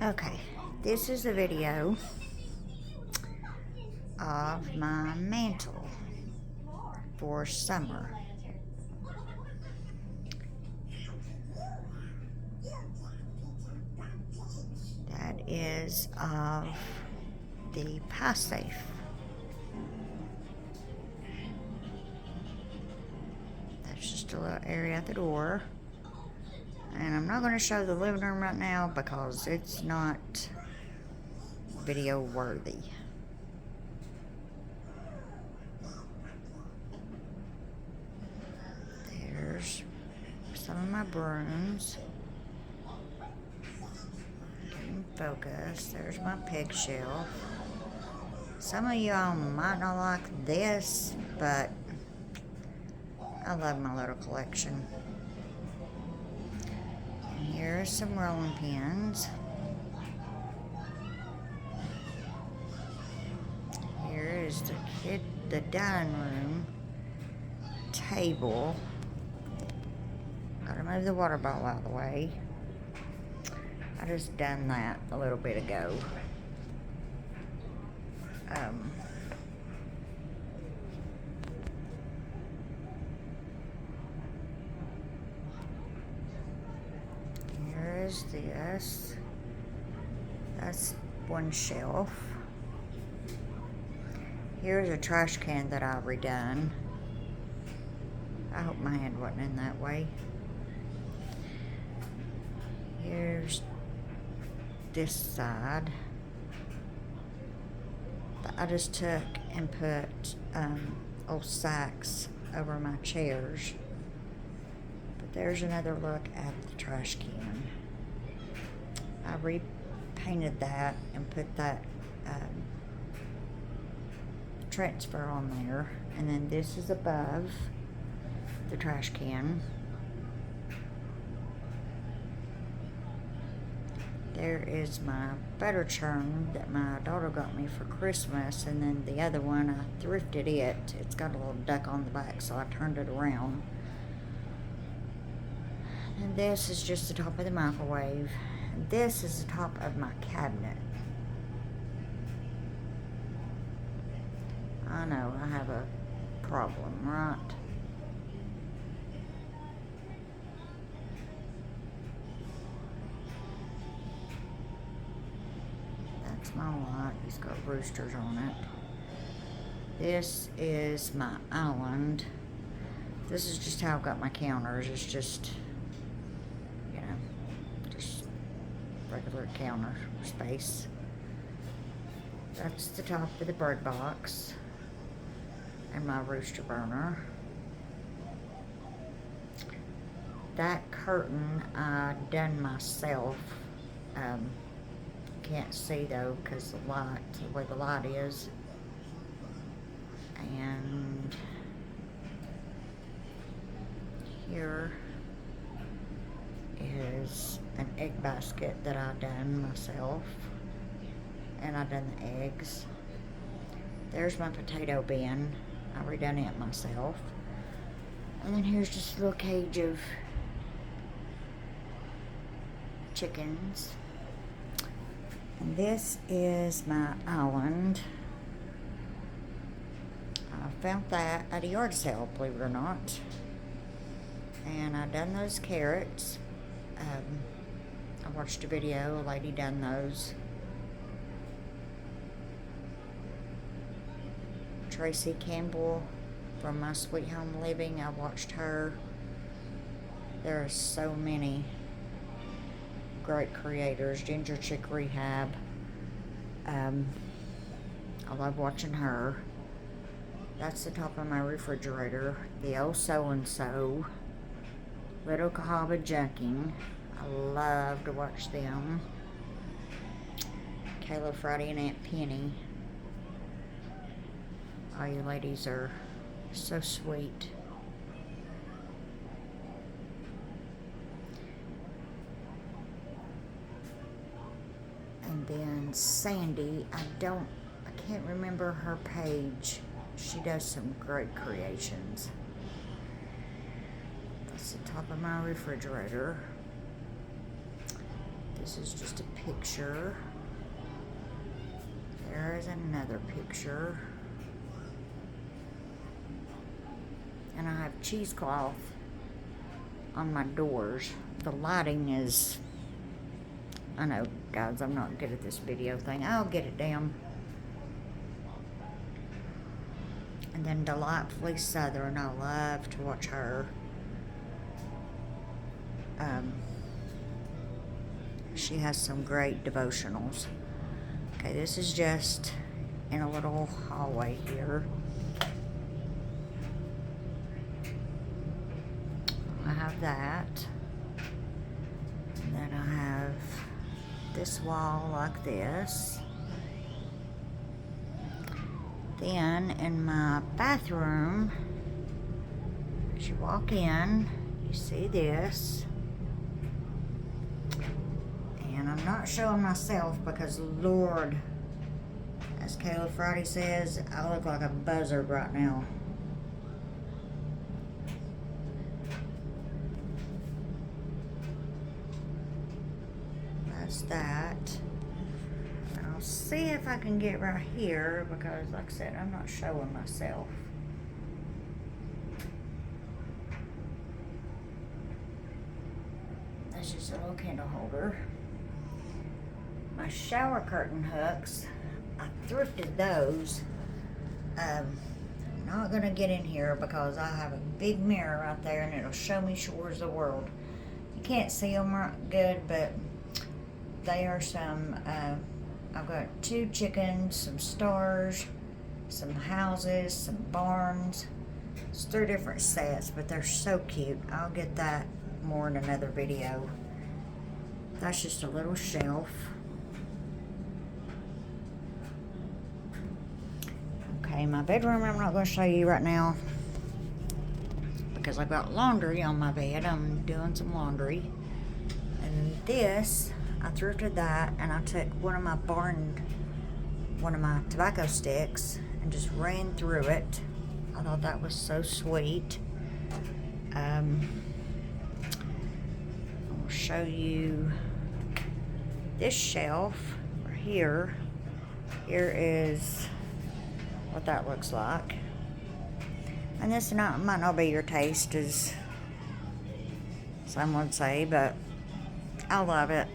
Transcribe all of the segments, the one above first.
Okay, this is a video of my mantle for summer. That is of the pie safe. That's just a little area at the door. And I'm not going to show the living room right now because it's not video worthy. There's some of my brooms. Getting focus. There's my pig shelf. Some of y'all might not like this, but I love my little collection. And here's some rolling pins. Here is the dining room table. Gotta move the water bottle out of the way. I just done that a little bit ago. Here is this. That's one shelf. Here's a trash can that I redone. I hope my hand wasn't in that way. Here's this side. I just took and put old sacks over my chairs. But there's another look at the trash can. I repainted that and put that transfer on there. And then this is above the trash can. There is my butter churn that my daughter got me for Christmas, and then the other one, I thrifted it. It's got a little duck on the back, so I turned it around. And this is just the top of the microwave. And this is the top of my cabinet. I know, I have a problem, right? That's my light. It's got roosters on it. This is my island. This is just how I've got my counters. It's just, you know, just regular counter space. That's the top of the bird box. And my rooster burner. That curtain I done myself. Can't see though because the light, where the light is. And here is an egg basket that I done myself. And I done the eggs. There's my potato bin. I redone it myself. And then here's just a little cage of chickens. And this is my island. I found that at a yard sale, believe it or not. And I done those carrots. I watched a video, a lady done those. Tracy Campbell from My Sweet Home Living, I watched her. There are so many great creators. Ginger Chick Rehab. I love watching her. That's the top of my refrigerator. The old so-and-so. Little Cahaba Junking. I love to watch them. Kayla, Friday, and Aunt Penny. All you ladies are so sweet. And then Sandy, I can't remember her page. She does some great creations. That's the top of my refrigerator. This is just a picture. There is another picture. And I have cheesecloth on my doors. The lighting is, I know, guys, I'm not good at this video thing. I'll get it down. And then Delightfully Southern. I love to watch her. She has some great devotionals. Okay, this is just in a little hallway here. I have that. And then I have this wall like this. Then in my bathroom, as you walk in, you see this. And I'm not showing myself because, Lord, as Kayla Friday says, I look like a buzzard right now. That's that. And I'll see if I can get right here because, like I said, I'm not showing myself. That's just a little candle holder. My shower curtain hooks, I thrifted those. I'm not gonna get in here because I have a big mirror right there and it'll show me shores of the world. You can't see them right good, but they are some, I've got 2 chickens, some stars, some houses, some barns. It's 3 different sets, but they're so cute. I'll get that more in another video. That's just a little shelf. Okay, my bedroom I'm not going to show you right now because I've got laundry on my bed. I'm doing some laundry. And this, I thrifted that and I took one of my tobacco sticks and just ran through it. I thought that was so sweet. I'll show you this shelf right here. Here is what that looks like. And this might not be your taste, as some would say, but I love it.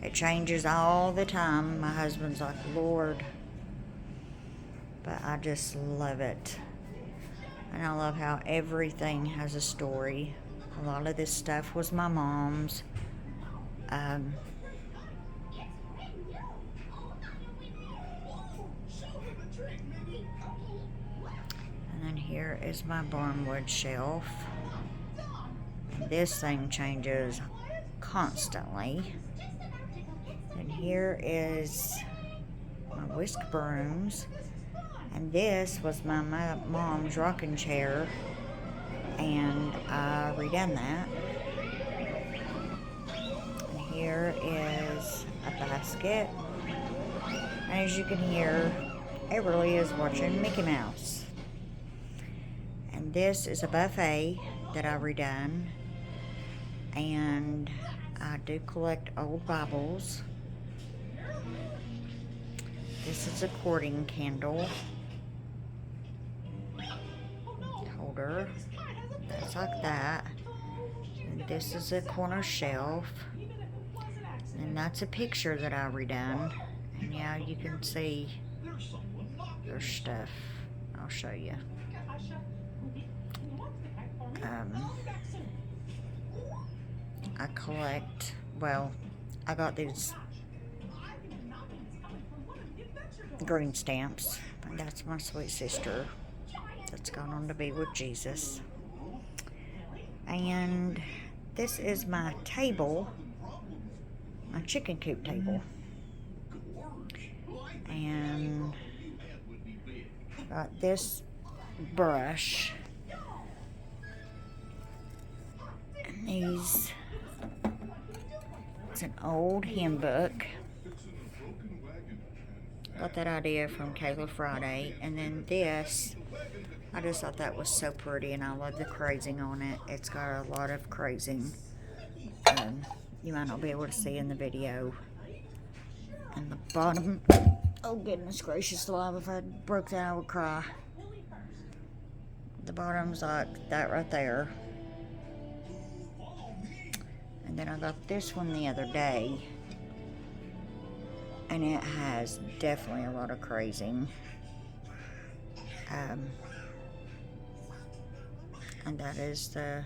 It changes all the time. My husband's like, Lord. But I just love it. And I love how everything has a story. A lot of this stuff was my mom's. And then here is my barnwood shelf. This thing changes constantly. And here is my whisk brooms. And this was my mom's rocking chair. And I redone that. And here is a basket. And as you can hear, Everly is watching Mickey Mouse. And this is a buffet that I redone. And I do collect old Bibles. This is a courting candle holder. That's like that. And this is a corner shelf. And that's a picture that I redone. And yeah, you can see there's stuff. I'll show you. I collect, well, I got these green stamps. And that's my sweet sister that's gone on to be with Jesus. And this is my table, my chicken coop table. And got this brush. And these, it's an old hymn book. Got that idea from Kayla Friday. And then this, I just thought that was so pretty, and I love the crazing on it. It's got a lot of crazing. you might not be able to see in the video. And the bottom, oh goodness gracious alive, if I broke that I would cry. The bottom's like that right there. And then I got this one the other day, and it has definitely a lot of crazing. And that is the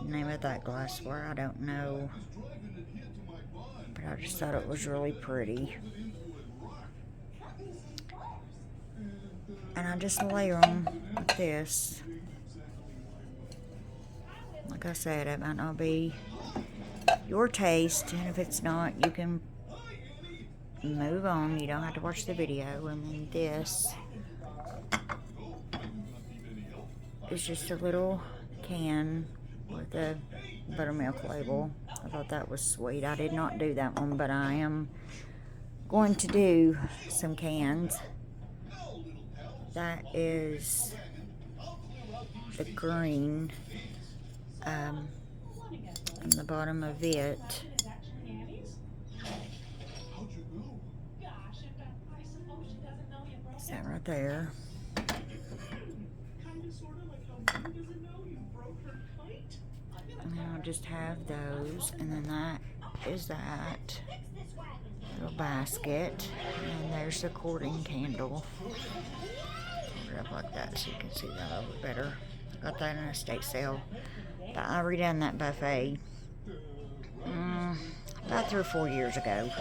name of that glassware. I don't know, but I just thought it was really pretty. And I just layer them with this. Like I said, it might not be your taste, and if it's not, you can move on. You don't have to watch the video. And then this is just a little can with a buttermilk label. I thought that was sweet. I did not do that one, but I am going to do some cans. That is the green, and the bottom of it is that right there. And then I'll just have those, and then that is that little basket, and there's the cording candle. Put it up like that so you can see that a little better. I got that in a estate sale. But I redone that buffet about 3 or 4 years ago.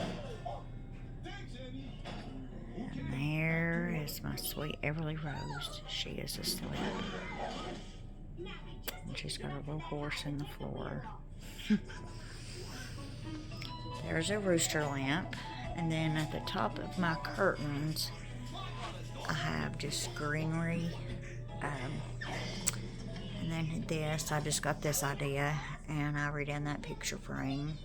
And there is my sweet Everly Rose. She is asleep. And she's got a little horse in the floor. There's a rooster lamp. And then at the top of my curtains, I have just greenery. And then this, I just got this idea, and I redone that picture frame.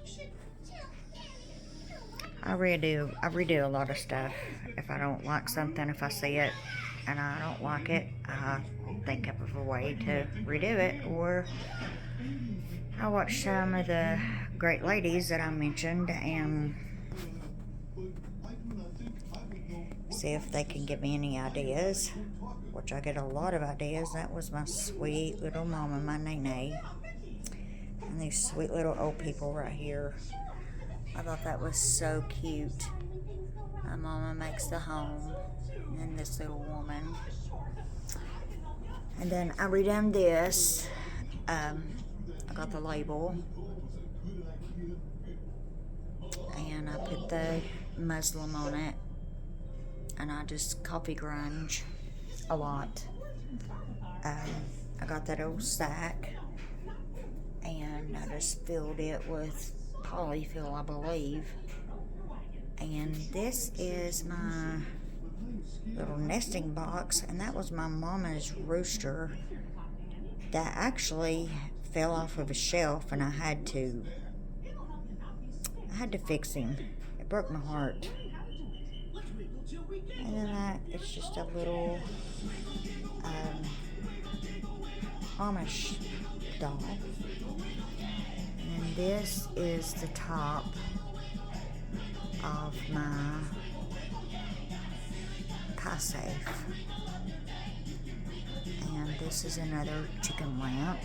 I redo a lot of stuff. If I don't like something, if I see it and I don't like it, I think up of a way to redo it. Or I watch some of the great ladies that I mentioned and see if they can give me any ideas, which I get a lot of ideas. That was my sweet little mama, my Nene, and these sweet little old people right here. I thought that was so cute. My mama makes the home, and then this little woman. And then I redone this. I got the label, and I put the muslin on it, and I just coffee grunge a lot. I got that old sack, and I just filled it with polyfill, I believe. And this is my little nesting box, and that was my mama's rooster that actually fell off of a shelf, and I had to fix him. It broke my heart. And then that, it's just a little Amish doll. And this is the top of my pie safe. And this is another chicken lamp.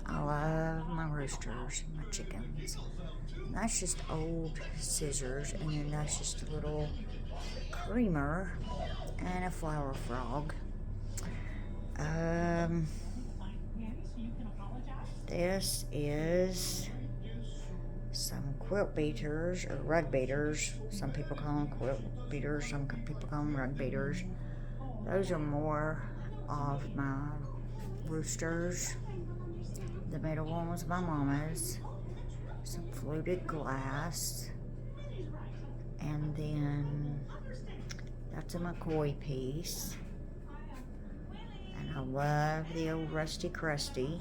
I love my roosters, my chickens. And that's just old scissors, and then that's just a little creamer and a flower frog. This is some quilt beaters or rug beaters. Some people call them quilt beaters, some people call them rug beaters. Those are more of my roosters. The middle one was my mama's. Some fluted glass. And then that's a McCoy piece. And I love the old Rusty Crusty.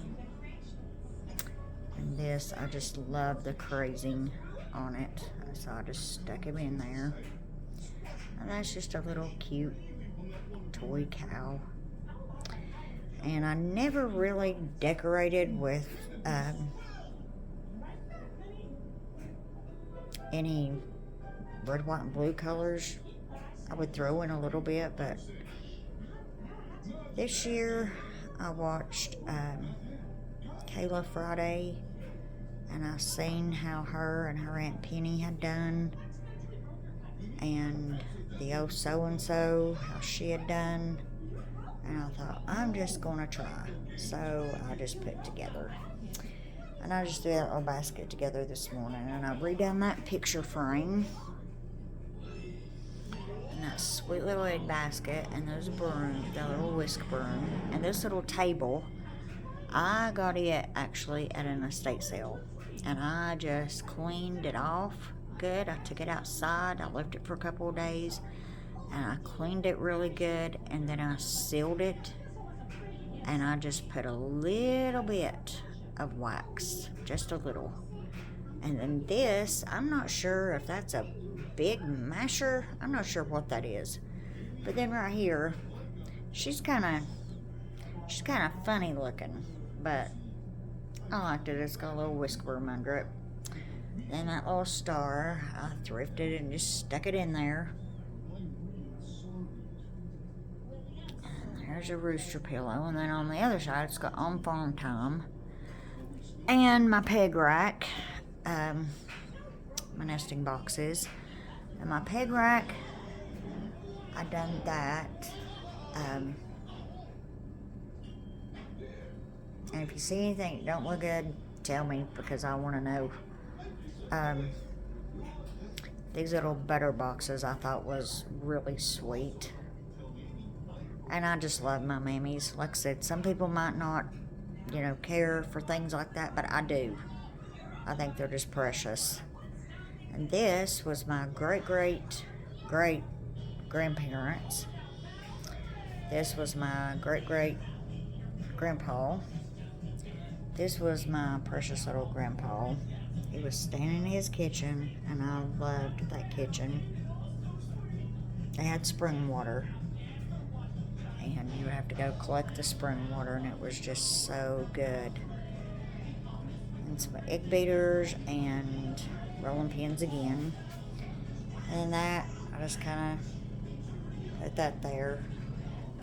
And this, I just love the crazing on it. So I just stuck him in there. And that's just a little cute toy cow. And I never really decorated with any red, white, and blue colors, I would throw in a little bit, but this year I watched Kayla Friday, and I seen how her and her Aunt Penny had done, and the oh so-and-so, how she had done, and I thought, I'm just gonna try. So I just put together, and I just threw that little basket together this morning, and I redone that picture frame, and that sweet little egg basket, and those brooms, that little whisk broom, and this little table. I got it actually at an estate sale, and I just cleaned it off good. I took it outside, I left it for a couple of days, and I cleaned it really good, and then I sealed it, and I just put a little bit of wax, just a little. And then this, I'm not sure if that's a big masher, I'm not sure what that is, but then right here, she's kind of funny looking, but I liked it. It's got a little whisk broom under it. Then that little star, I thrifted and just stuck it in there. And there's a rooster pillow. And then on the other side, it's got On Farm Time. And my peg rack, my nesting boxes. And my peg rack, I done that. And if you see anything that don't look good, tell me, because I want to know. These little butter boxes I thought was really sweet. And I just love my mammies. Like I said, some people might not, care for things like that, but I do. I think they're just precious. And this was my great-great-great-grandparents. This was my great-great-grandpa. This was my precious little grandpa. He was standing in his kitchen, and I loved that kitchen. They had spring water, and you would have to go collect the spring water, and it was just so good. And some egg beaters and rolling pins again. And that, I just kind of put that there.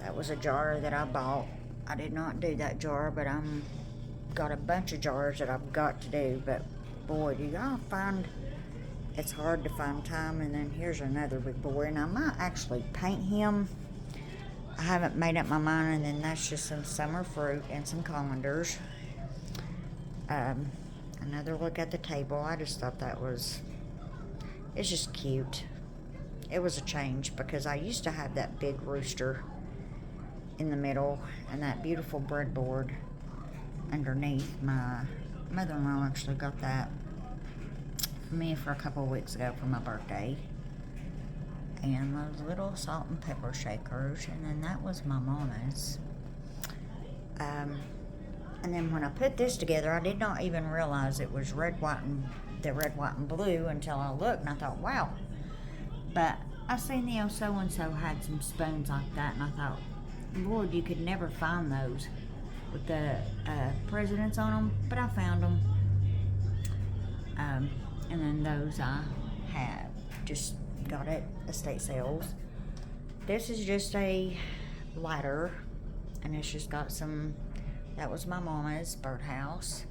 That was a jar that I bought. I did not do that jar, but I'm got a bunch of jars that I've got to do, but boy, do y'all find it's hard to find time. And then here's another big boy, and I might actually paint him. I haven't made up my mind. And then that's just some summer fruit and some colanders. Another look at the table. I just thought it's just cute. It was a change, because I used to have that big rooster in the middle and that beautiful breadboard underneath. My mother-in-law actually got that for me for a couple of weeks ago for my birthday. And those little salt and pepper shakers, and then that was my mama's. And then when I put this together, I did not even realize it was red, white, and blue until I looked, and I thought, wow. But I seen the oh so-and-so had some spoons like that, and I thought, Lord, you could never find those with the presidents on them, but I found them. And then those I have just got at estate sales. This is just a ladder, and it's just got some, that was my mama's birdhouse.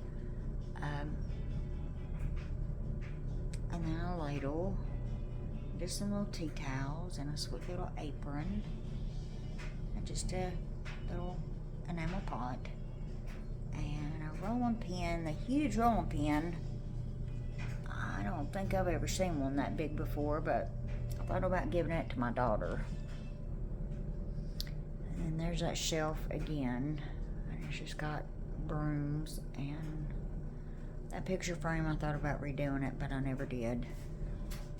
And then a ladle, just some little tea towels, and a sweet little apron, and just a little enamel pot, and a rolling pin, the huge rolling pin. I don't think I've ever seen one that big before, but I thought about giving it to my daughter. And there's that shelf again, and it's just got brooms, and that picture frame, I thought about redoing it, but I never did.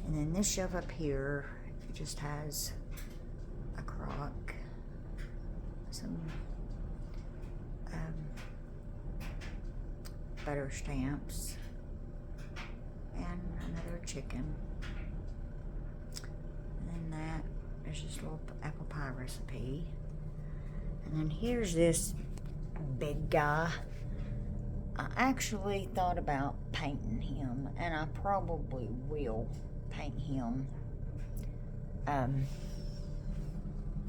And then this shelf up here, it just has a crock, some butter stamps, and another chicken. And then that, there's this little apple pie recipe. And then here's this big guy. I actually thought about painting him, and I probably will paint him.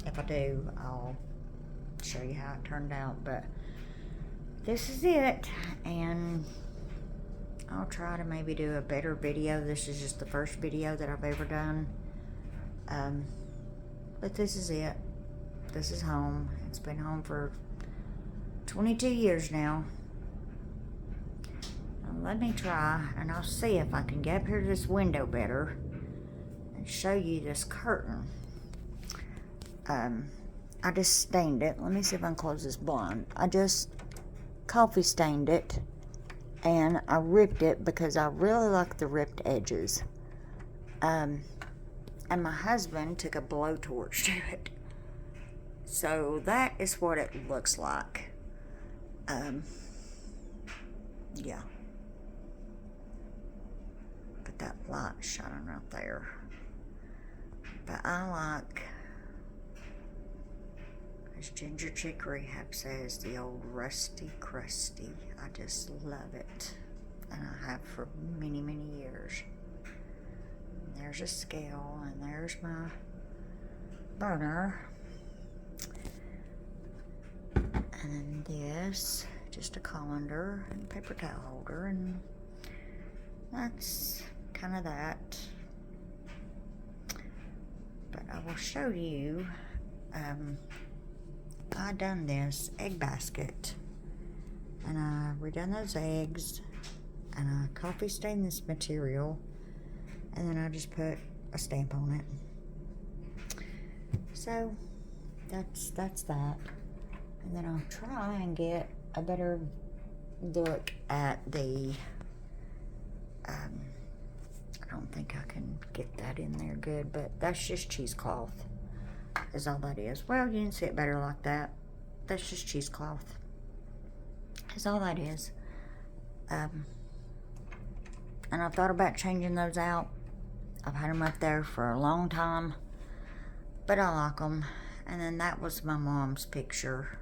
If I do, I'll show you how it turned out, but this is it, and I'll try to maybe do a better video. This is just the first video that I've ever done, but this is it. This is home. It's been home for 22 years now. Now let me try, and I'll see if I can get up here to this window better and show you this curtain. I just stained it. Let me see if I can close this blind. I just coffee stained it, and I ripped it because I really like the ripped edges. And my husband took a blowtorch to it. So that is what it looks like. Yeah. But that light shining right there. But I like, as Ginger Chicory Hap says, the old rusty crusty. I just love it. And I have for many, many years. And there's a scale, and there's my burner. And then this, just a colander and paper towel holder, and that's kind of that. But I will show you, I done this egg basket, and I redone those eggs, and I coffee stained this material, and then I just put a stamp on it. So that's that. And then I'll try and get a better look at the, I don't think I can get that in there good, but that's just cheesecloth is all that is. Well, you can see it better like that. That's just cheesecloth is all that is. And I've thought about changing those out. I've had them up there for a long time, but I like them. And then that was my mom's picture.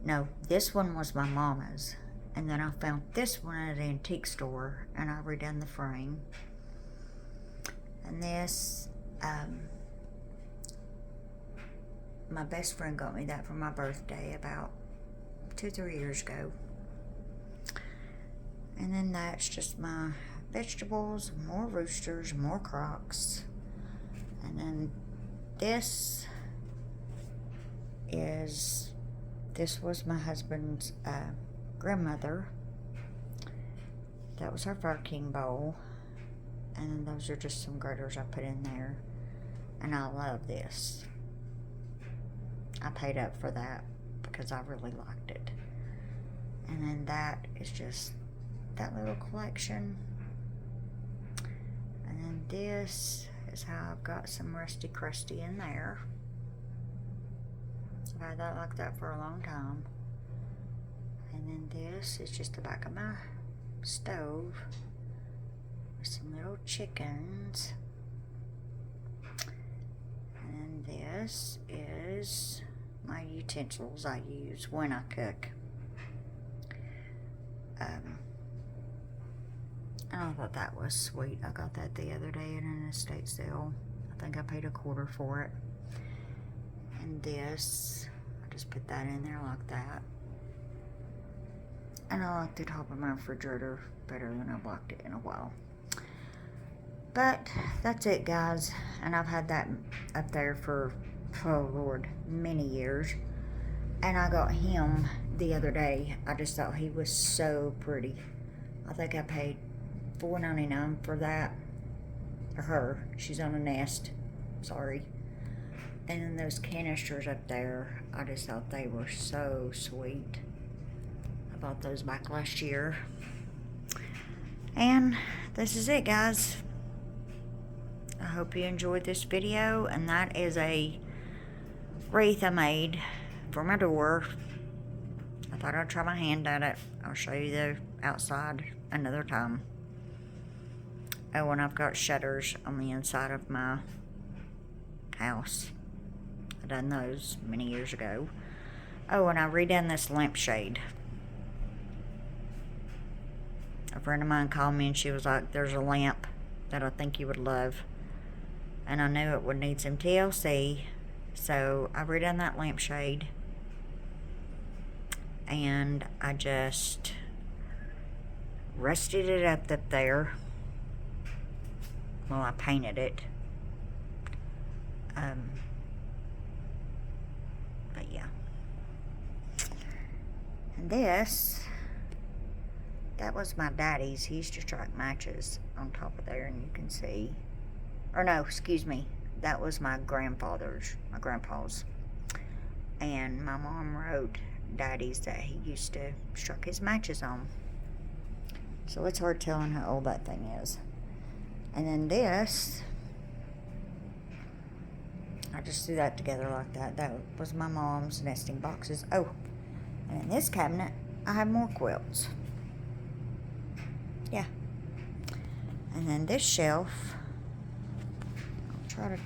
No, this one was my mama's. And then I found this one at an antique store, and I redone the frame. And this, my best friend got me that for my birthday about 2-3 years ago. And then that's just my vegetables, more roosters, more crocs. And then this was my husband's grandmother. That was her Fire King bowl. And those are just some gritters I put in there. And I love this. I paid up for that because I really liked it. And then that is just that little collection. And then this is how I've got some rusty crusty in there. I've had that like that for a long time. And then this is just the back of my stove with some little chickens. And then this is my utensils I use when I cook. And I thought that was sweet. I got that the other day at an estate sale. I think I paid $1 for it. And this, I just put that in there like that. And I like the top of my refrigerator better than I've liked it in a while. But that's it, guys. And I've had that up there for, oh Lord, many years. And I got him the other day. I just thought he was so pretty. I think I paid $4.99 for that. For her. She's on a nest. Sorry. And then those canisters up there, I just thought they were so sweet. I bought those back last year. And this is it, guys. I hope you enjoyed this video. And that is a wreath I made for my door. I thought I'd try my hand at it. I'll show you the outside another time. Oh, and I've got shutters on the inside of my house. I done those many years ago. Oh, and I redone this lampshade. A friend of mine called me and she was like, there's a lamp that I think you would love. And I knew it would need some TLC. So I redone that lampshade. And I just rusted it up there. Well, I painted it. But yeah. And this, that was my daddy's. He used to strike matches on top of there, and you can see. Or no, excuse me. That was my grandfather's, my grandpa's. And my mom wrote daddy's that he used to strike his matches on. So it's hard telling how old that thing is. And then this, I just threw that together like that. That was my mom's nesting boxes. Oh, and in this cabinet, I have more quilts. Yeah. And then this shelf, I'll try to turn